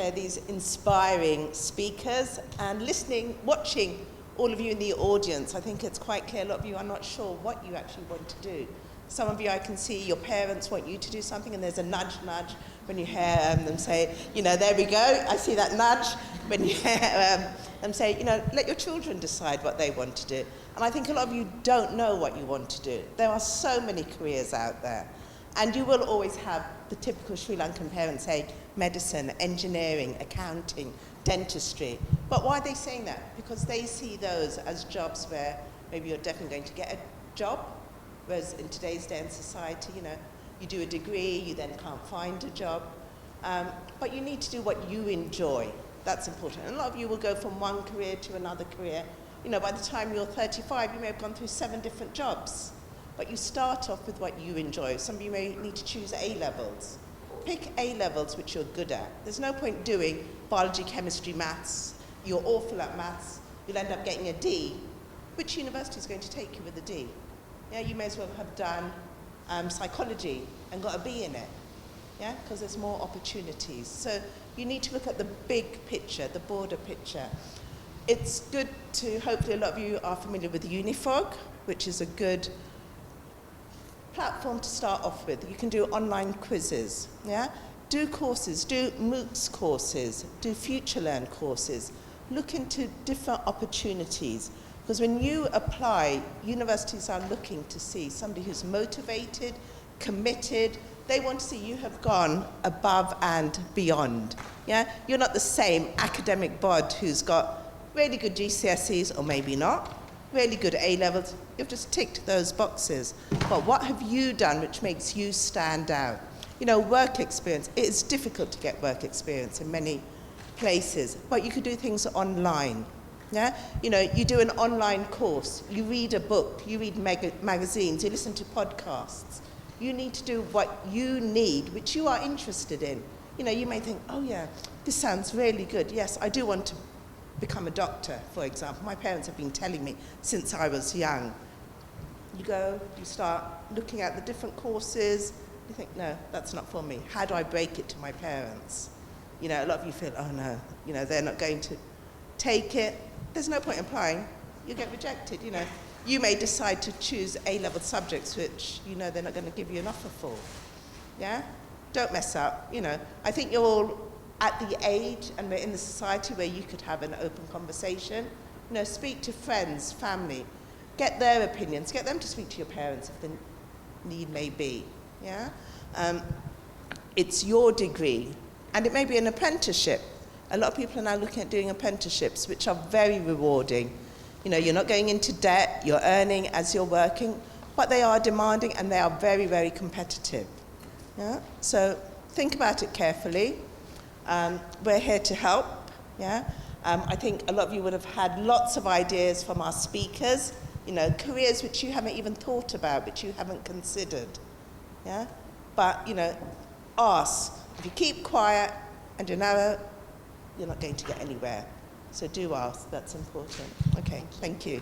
hear these inspiring speakers and listening, watching all of you in the audience. I think it's quite clear a lot of you are not sure what you actually want to do. Some of you, I can see your parents want you to do something, and there's a nudge when you hear them say, there we go, I see that nudge. When you hear them say, let your children decide what they want to do. And I think a lot of you don't know what you want to do. There are so many careers out there. And you will always have the typical Sri Lankan parent say, medicine, engineering, accounting, dentistry. But why are they saying that? Because they see those as jobs where maybe you're definitely going to get a job, whereas in today's day and society, you do a degree, you then can't find a job. But you need to do what you enjoy. That's important. And a lot of you will go from one career to another career. By the time you're 35, you may have gone through 7 different jobs. But you start off with what you enjoy. Some of you may need to choose A-levels. Pick A-levels which you're good at. There's no point doing biology, chemistry, maths. You're awful at maths. You'll end up getting a D. Which university is going to take you with a D? Yeah, you may as well have done psychology and got a B in it. Yeah, because there's more opportunities. So you need to look at the big picture, the broader picture. It's good to, hopefully a lot of you are familiar with Unifog, which is a good platform to start off with. You can do online quizzes, yeah? Do courses, do MOOCs courses, do Future Learn courses. Look into different opportunities, because when you apply, universities are looking to see somebody who's motivated, committed. They want to see you have gone above and beyond, yeah? You're not the same academic bod who's got really good GCSEs, or maybe not, really good A-levels. You've just ticked those boxes. But what have you done which makes you stand out? Work experience. It is difficult to get work experience in many places, but you could do things online. Yeah? You do an online course, you read a book, you read magazines, you listen to podcasts. You need to do what you need, which you are interested in. You may think, oh yeah, this sounds really good. Yes, I do want to become a doctor, for example. My parents have been telling me since I was young. You go, you start looking at the different courses, you think, no, that's not for me. How do I break it to my parents? A lot of you feel, oh no, they're not going to take it. There's no point in applying. You get rejected, You may decide to choose A-level subjects which they're not going to give you an offer for. Yeah? Don't mess up, I think you're all at the age and we're in the society where you could have an open conversation. Speak to friends, family, get their opinions, get them to speak to your parents if the need may be. Yeah? It's your degree, and it may be an apprenticeship. A lot of people are now looking at doing apprenticeships, which are very rewarding. You're not going into debt, you're earning as you're working, but they are demanding and they are very, very competitive. Yeah? So think about it carefully. We're here to help. Yeah? I think a lot of you would have had lots of ideas from our speakers, careers which you haven't even thought about, which you haven't considered. Yeah? But, ask. If you keep quiet and you're narrow, you're not going to get anywhere. So do ask, that's important. Okay, thank you.